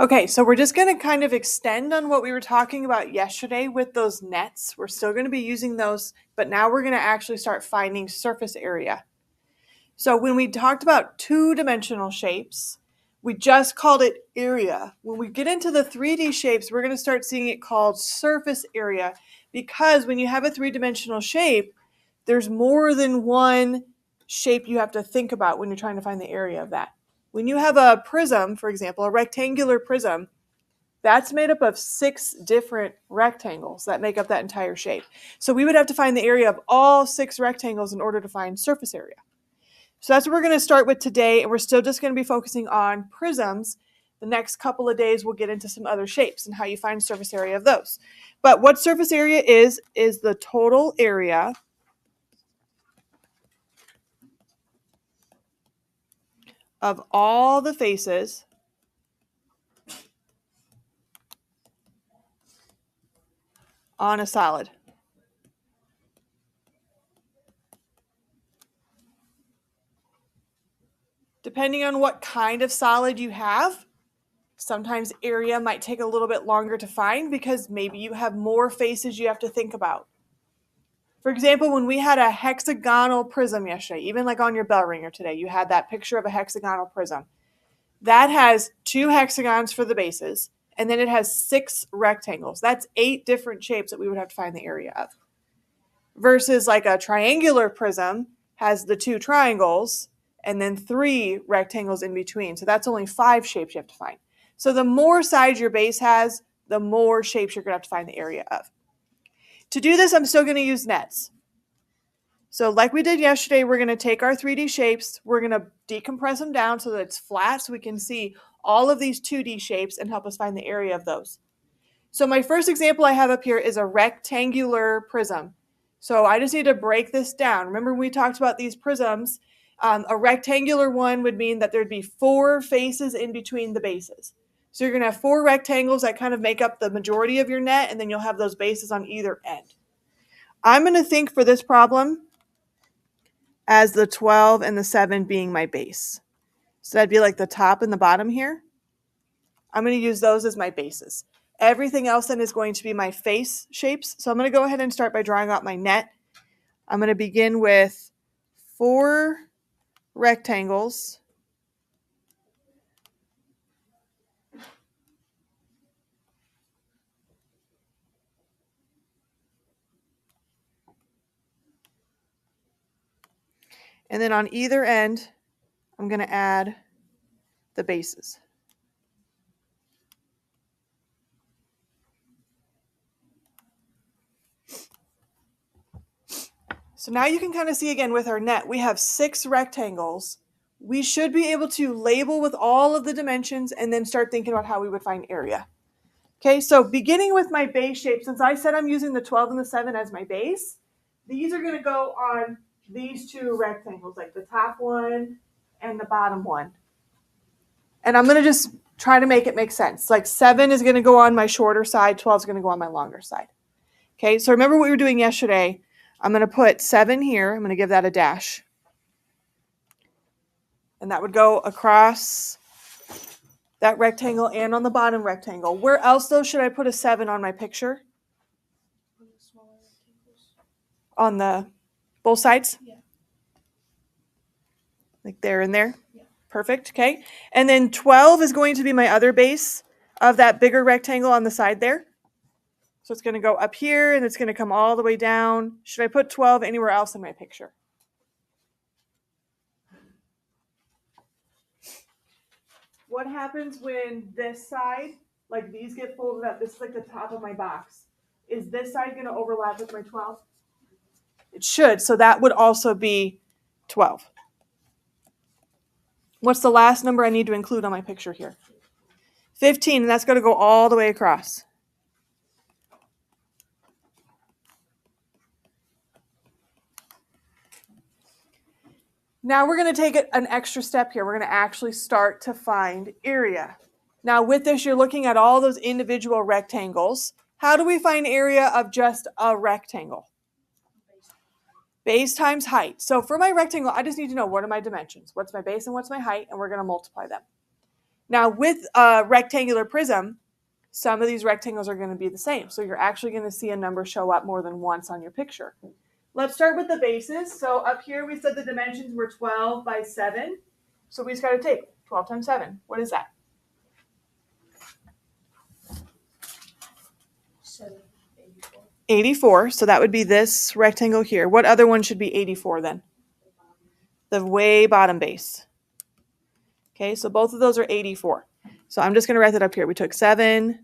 Okay, so we're just going to kind of extend on what we were talking about yesterday with those nets. We're still going to be using those, but now we're going to actually start finding surface area. So when we talked about two-dimensional shapes, we just called it area. When we get into the 3D shapes, we're going to start seeing it called surface area, because when you have a three-dimensional shape, there's more than one shape you have to think about when you're trying to find the area of that. When you have a prism, for example, a rectangular prism, that's made up of 6 different rectangles that make up that entire shape. So we would have to find the area of all 6 rectangles in order to find surface area. So that's what we're going to start with today, and we're still just going to be focusing on prisms. The next couple of days we'll get into some other shapes and how you find surface area of those. But what surface area is the total area of all the faces on a solid. Depending on what kind of solid you have, sometimes area might take a little bit longer to find because maybe you have more faces you have to think about. For example, when we had a hexagonal prism yesterday, even like on your bell ringer today, you had that picture of a hexagonal prism. That has 2 hexagons for the bases, and then it has 6 rectangles. That's 8 different shapes that we would have to find the area of. Versus like a triangular prism has the 2 triangles and then 3 rectangles in between. So that's only 5 shapes you have to find. So the more sides your base has, the more shapes you're going to have to find the area of. To do this, I'm still going to use nets. So like we did yesterday, we're going to take our 3D shapes, we're going to decompress them down so that it's flat so we can see all of these 2D shapes and help us find the area of those. So my first example I have up here is a rectangular prism. So I just need to break this down. Remember when we talked about these prisms, a rectangular one would mean that there'd be 4 faces in between the bases. So you're going to have 4 rectangles that kind of make up the majority of your net, and then you'll have those bases on either end. I'm going to think for this problem as the 12 and the 7 being my base. So that'd be like the top and the bottom here. I'm going to use those as my bases. Everything else then is going to be my face shapes. So I'm going to go ahead and start by drawing out my net. I'm going to begin with 4 rectangles. And then on either end, I'm going to add the bases. So now you can kind of see again with our net, we have 6 rectangles. We should be able to label with all of the dimensions and then start thinking about how we would find area. Okay, so beginning with my base shape, since I said I'm using the 12 and the 7 as my base, these are going to go on these 2 rectangles, like the top one and the bottom one. And I'm going to just try to make it make sense. Like 7 is going to go on my shorter side, 12 is going to go on my longer side. Okay, so remember what we were doing yesterday. I'm going to put 7 here. I'm going to give that a dash. And that would go across that rectangle and on the bottom rectangle. Where else, though, should I put a 7 on my picture? On the both sides? Yeah. Like there and there? Yeah. Perfect, okay. And then 12 is going to be my other base of that bigger rectangle on the side there. So it's going to go up here and it's going to come all the way down. Should I put 12 anywhere else in my picture? What happens when this side, like these get folded up? This is like the top of my box. Is this side going to overlap with my 12? It should, so that would also be 12. What's the last number I need to include on my picture here? 15, and that's going to go all the way across. Now we're going to take it an extra step here. We're going to actually start to find area. Now with this, you're looking at all those individual rectangles. How do we find area of just a rectangle? Base times height. So for my rectangle, I just need to know what are my dimensions. What's my base and what's my height, and we're going to multiply them. Now with a rectangular prism, some of these rectangles are going to be the same. So you're actually going to see a number show up more than once on your picture. Let's start with the bases. So up here we said the dimensions were 12 by 7. So we just got to take 12 times 7. What is that? 84. So that would be this rectangle here. What other one should be 84 then? The way bottom base. Okay, so both of those are 84. So I'm just going to write that up here. We took 7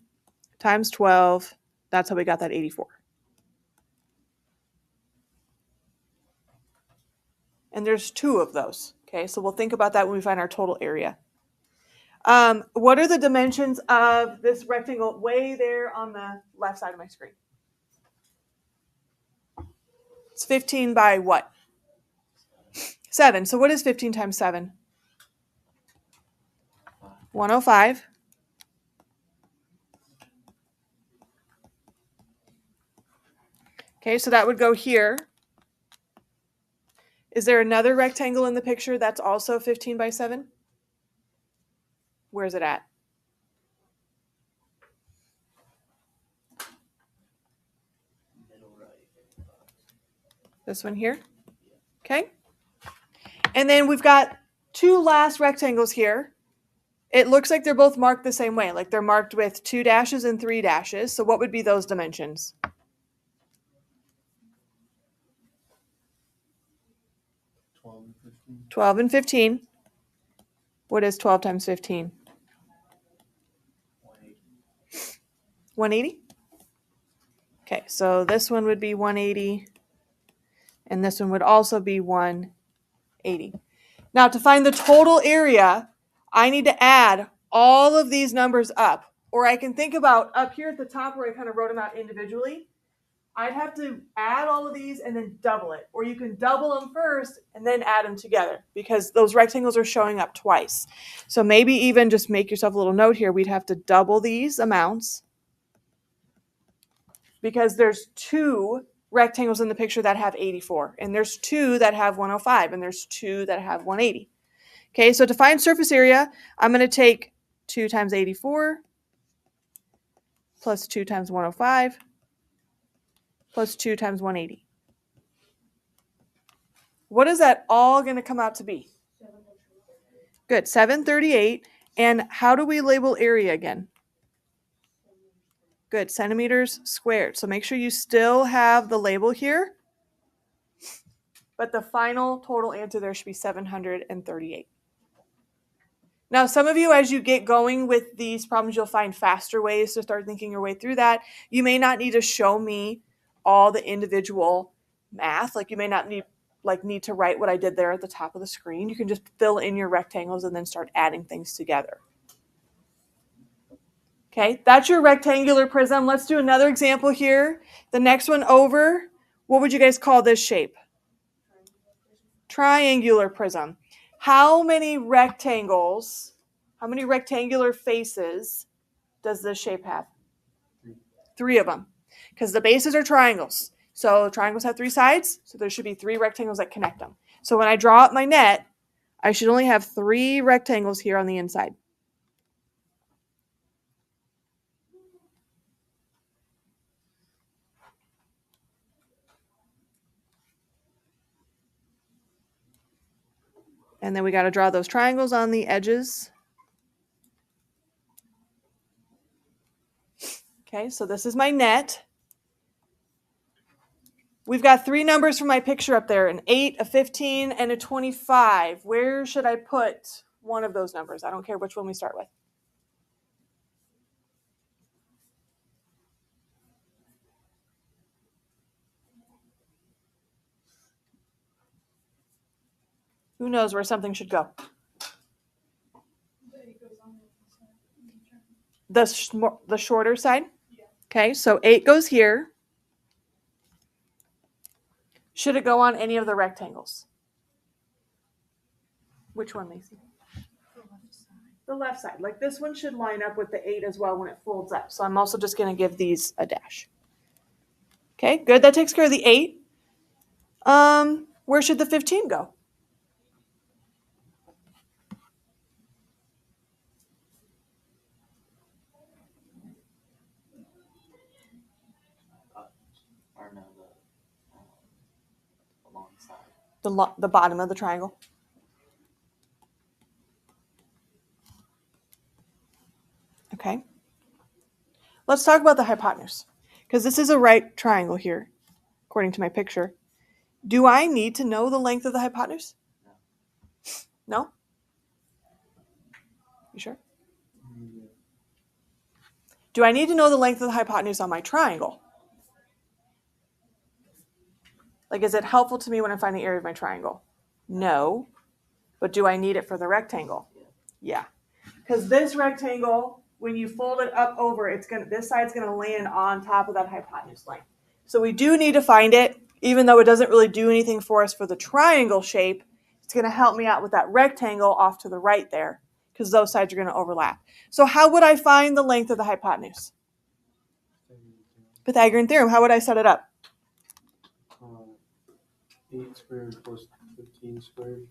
times 12. That's how we got that 84. And there's 2 of those. Okay, so we'll think about that when we find our total area. What are the dimensions of this rectangle way there on the left side of my screen? It's 15 by what? 7. So what is 15 times 7? 105. Okay, so that would go here. Is there another rectangle in the picture that's also 15 by 7? Where's it at? This one here. Okay. And then we've got 2 last rectangles here. It looks like they're both marked the same way, like they're marked with 2 dashes and 3 dashes. So what would be those dimensions? 12 and 15. What is 12 times 15? 180. Okay, so this one would be 180, and this one would also be 180. Now, to find the total area, I need to add all of these numbers up. Or I can think about up here at the top where I kind of wrote them out individually. I'd have to add all of these and then double it. Or you can double them first and then add them together because those rectangles are showing up twice. So maybe even just make yourself a little note here. We'd have to double these amounts because there's 2 rectangles in the picture that have 84. And there's 2 that have 105. And there's 2 that have 180. Okay, so to find surface area, I'm going to take 2 times 84 plus 2 times 105 plus 2 times 180. What is that all going to come out to be? Good, 738. And how do we label area again? Good, centimeters squared. So make sure you still have the label here. But the final total answer there should be 738. Now, some of you, as you get going with these problems, you'll find faster ways to start thinking your way through that. You may not need to show me all the individual math. Like you may not need to write what I did there at the top of the screen. You can just fill in your rectangles and then start adding things together. Okay, that's your rectangular prism. Let's do another example here. The next one over, what would you guys call this shape? Triangular prism. How many rectangles, how many rectangular faces does this shape have? 3 of them, because the bases are triangles. So triangles have 3 sides, so there should be 3 rectangles that connect them. So when I draw up my net, I should only have 3 rectangles here on the inside. And then we got to draw those triangles on the edges. Okay, so this is my net. We've got 3 numbers from my picture up there, an 8, a 15, and a 25. Where should I put one of those numbers? I don't care which one we start with. Who knows where something should go? The shorter side? Okay, so 8 goes here. Should it go on any of the rectangles? Which one, Macy? The left side. Like this one should line up with the 8 as well when it folds up. So I'm also just going to give these a dash. Okay, good. That takes care of the 8. Where should the 15 go? The bottom of the triangle. Okay. Let's talk about the hypotenuse, because this is a right triangle here, according to my picture. Do I need to know the length of the hypotenuse? No? You sure? Do I need to know the length of the hypotenuse on my triangle? Like, is it helpful to me when I find the area of my triangle? No. But do I need it for the rectangle? Yeah. Because this rectangle, when you fold it up over, this side's gonna land on top of that hypotenuse line. So we do need to find it, even though it doesn't really do anything for us for the triangle shape. It's gonna help me out with that rectangle off to the right there, because those sides are gonna overlap. So how would I find the length of the hypotenuse? Pythagorean theorem. How would I set it up? 8 squared plus 15 squared.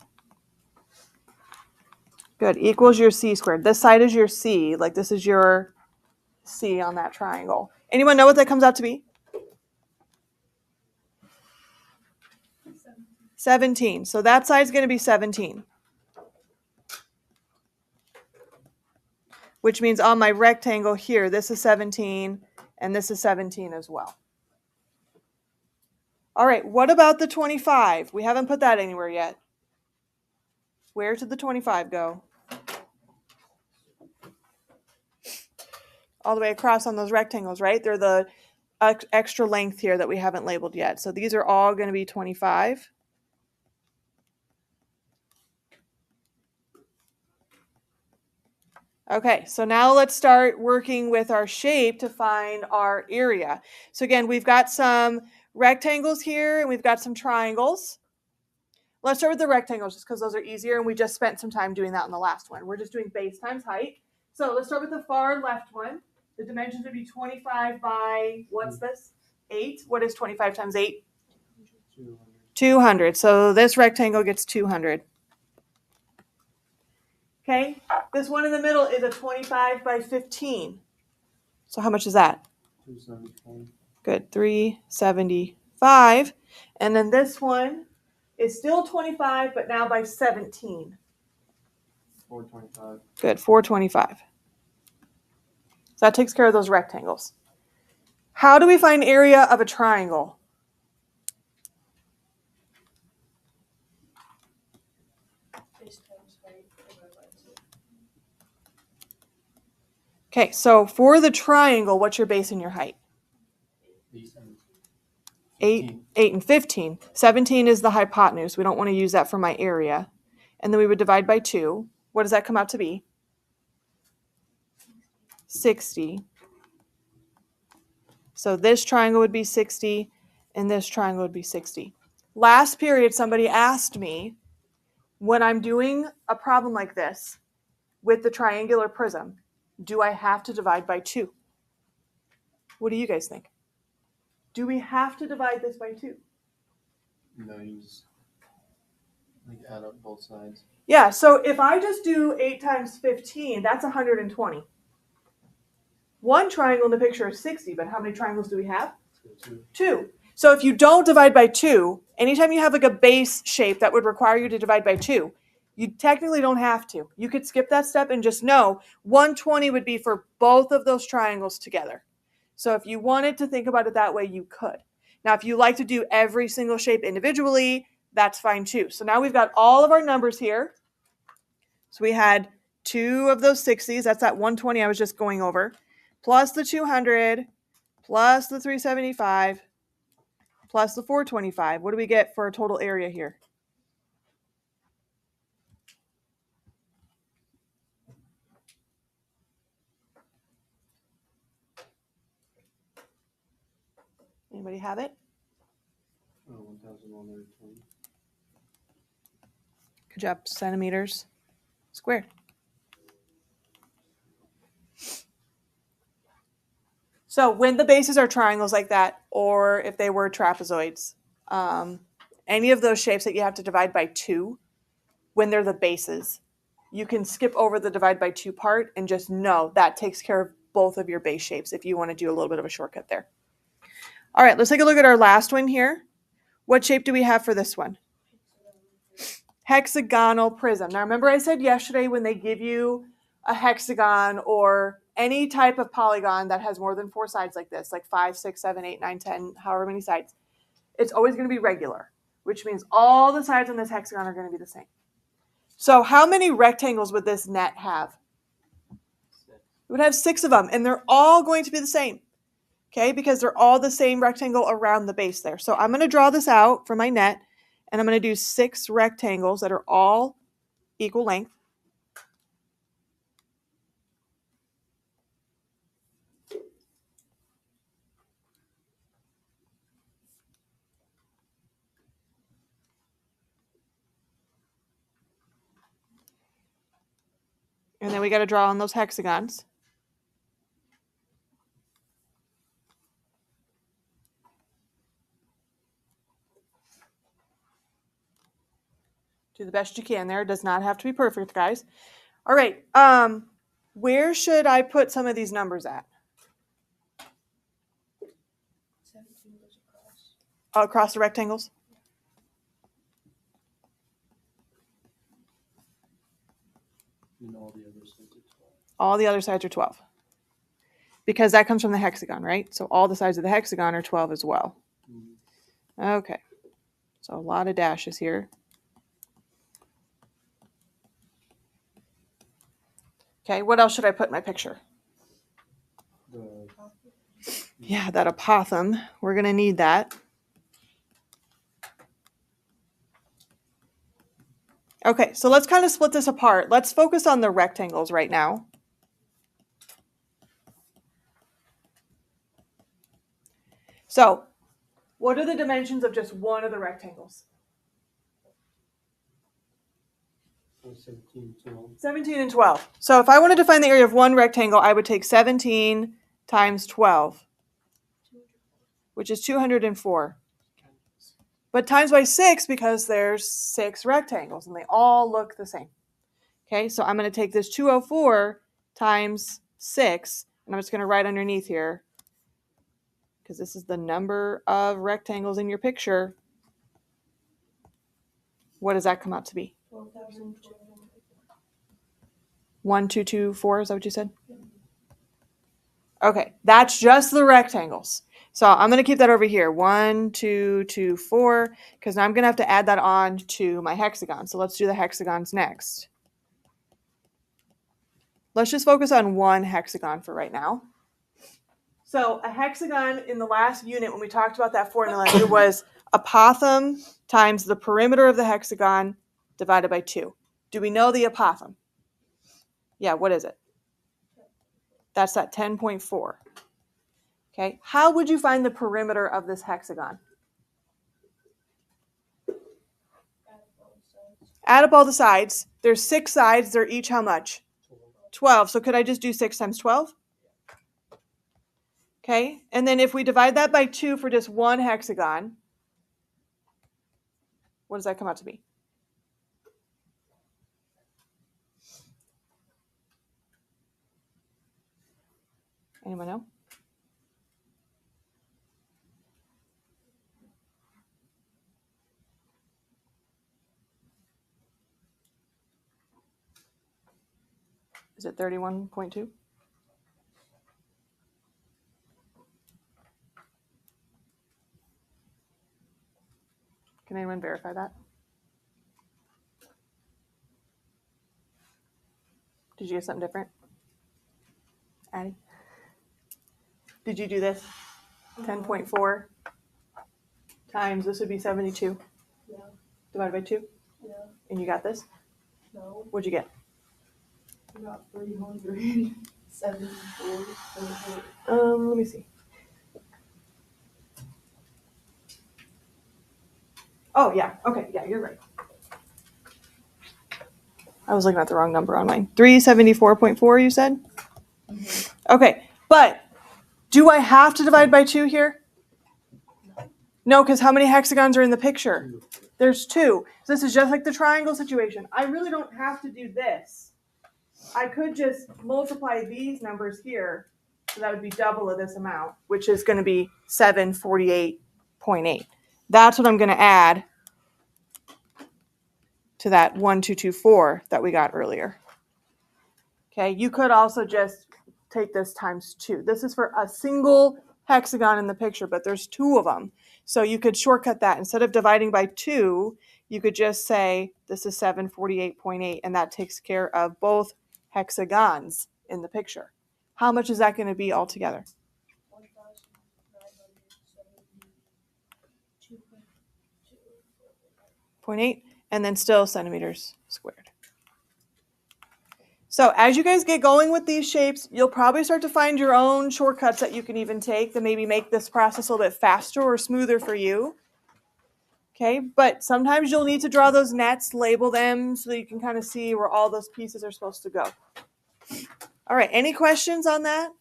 Good. Equals your c squared. This side is your c. Like, this is your c on that triangle. Anyone know what that comes out to be? 17. So that side's going to be 17. Which means on my rectangle here, this is 17, and this is 17 as well. All right, what about the 25? We haven't put that anywhere yet. Where did the 25 go? All the way across on those rectangles, right? They're the extra length here that we haven't labeled yet. So these are all going to be 25. Okay, so now let's start working with our shape to find our area. So again, we've got some rectangles here and we've got some triangles. Let's start with the rectangles just because those are easier, and we just spent some time doing that in the last one. We're just doing base times height. So let's start with the far left one. The dimensions would be 25 by, what's this? 8. What is 25 times 8? 200. So this rectangle gets 200. Okay, this one in the middle is a 25 by 15. So how much is that? 275. Good, 375. And then this one is still 25, but now by 17. 425. Good, 425. So that takes care of those rectangles. How do we find area of a triangle? Okay, so for the triangle, what's your base and your height? 8 and 15. 17 is the hypotenuse. We don't want to use that for my area. And then we would divide by 2. What does that come out to be? 60. So this triangle would be 60, and this triangle would be 60. Last period, somebody asked me, when I'm doing a problem like this with the triangular prism, do I have to divide by 2? What do you guys think? Do we have to divide this by 2? No, you just add up both sides. Yeah, so if I just do 8 times 15, that's 120. One triangle in the picture is 60, but how many triangles do we have? 2. So if you don't divide by 2, anytime you have like a base shape that would require you to divide by 2, you technically don't have to. You could skip that step and just know 120 would be for both of those triangles together. So if you wanted to think about it that way, you could. Now, if you like to do every single shape individually, that's fine too. So now we've got all of our numbers here. So we had 2 of those 60s. That's that 120 I was just going over. Plus the 200, plus the 375, plus the 425. What do we get for a total area here? Anybody have it? 1,120. Good job. Centimeters squared. So when the bases are triangles like that, or if they were trapezoids, any of those shapes that you have to divide by 2, when they're the bases, you can skip over the divide by 2 part and just know that takes care of both of your base shapes if you want to do a little bit of a shortcut there. All right, let's take a look at our last one here. What shape do we have for this one? hexagonal prism. Now remember I said yesterday when they give you a hexagon or any type of polygon that has more than 4 sides like this, like 5, 6, 7, 8, 9, 10, however many sides, it's always going to be regular, which means all the sides on this hexagon are going to be the same. So how many rectangles would this net have? It would have 6 of them, and they're all going to be the same, okay, because they're all the same rectangle around the base there. So I'm going to draw this out for my net, and I'm going to do 6 rectangles that are all equal length. And then we got to draw on those hexagons. Do the best you can there. It does not have to be perfect, guys. All right. Where should I put some of these numbers at? 17 goes across. Across the rectangles? And all the other sides are 12. All the other sides are 12. Because that comes from the hexagon, right? So all the sides of the hexagon are 12 as well. Mm-hmm. Okay. So a lot of dashes here. Okay, what else should I put in my picture? Yeah, that apothum. We're going to need that. Okay, so let's kind of split this apart. Let's focus on the rectangles right now. So, what are the dimensions of just one of the rectangles? 17, 12. 17 and 12. So if I wanted to find the area of one rectangle, I would take 17 times 12, which is 204. But times by 6 because there's 6 rectangles and they all look the same. Okay, so I'm going to take this 204 times 6, and I'm just going to write underneath here, because this is the number of rectangles in your picture. What does that come out to be? 1224, is that what you said? Okay, that's just the rectangles. So I'm going to keep that over here, 1, 2, 2, 4, because now I'm going to have to add that on to my hexagon. So let's do the hexagons next. Let's just focus on one hexagon for right now. So a hexagon in the last unit, when we talked about that formula, it was apothum times the perimeter of the hexagon divided by 2. Do we know the apothum? Yeah, what is it? That's that 10.4. Okay, how would you find the perimeter of this hexagon? Add up all the sides. There's 6 sides. They're each how much? 12. So could I just do 6 times 12? Okay, and then if we divide that by 2 for just one hexagon, what does that come out to be? Anyone know? Is it 31.2? Can anyone verify that? Did you get something different? Addie? Did you do this? 10.4 times, this would be 72. Yeah. Divided by 2? Yeah. And you got this? No. What'd you get? I got 374. Let me see. Oh, yeah. Okay, yeah, you're right. I was looking at the wrong number on mine. 374.4, you said? Mm-hmm. Okay, but do I have to divide by 2 here? No, because how many hexagons are in the picture? There's 2. So this is just like the triangle situation. I really don't have to do this. I could just multiply these numbers here, so that would be double of this amount, which is going to be 748.8. That's what I'm going to add to that 1224 that we got earlier. Okay, you could also just take this times 2. This is for a single hexagon in the picture, but there's 2 of them. So you could shortcut that. Instead of dividing by 2, you could just say this is 748.8, and that takes care of both hexagons in the picture. How much is that going to be altogether? 0.8, and then still centimeters squared. So as you guys get going with these shapes, you'll probably start to find your own shortcuts that you can even take that maybe make this process a little bit faster or smoother for you. Okay, but sometimes you'll need to draw those nets, label them so that you can kind of see where all those pieces are supposed to go. All right, any questions on that?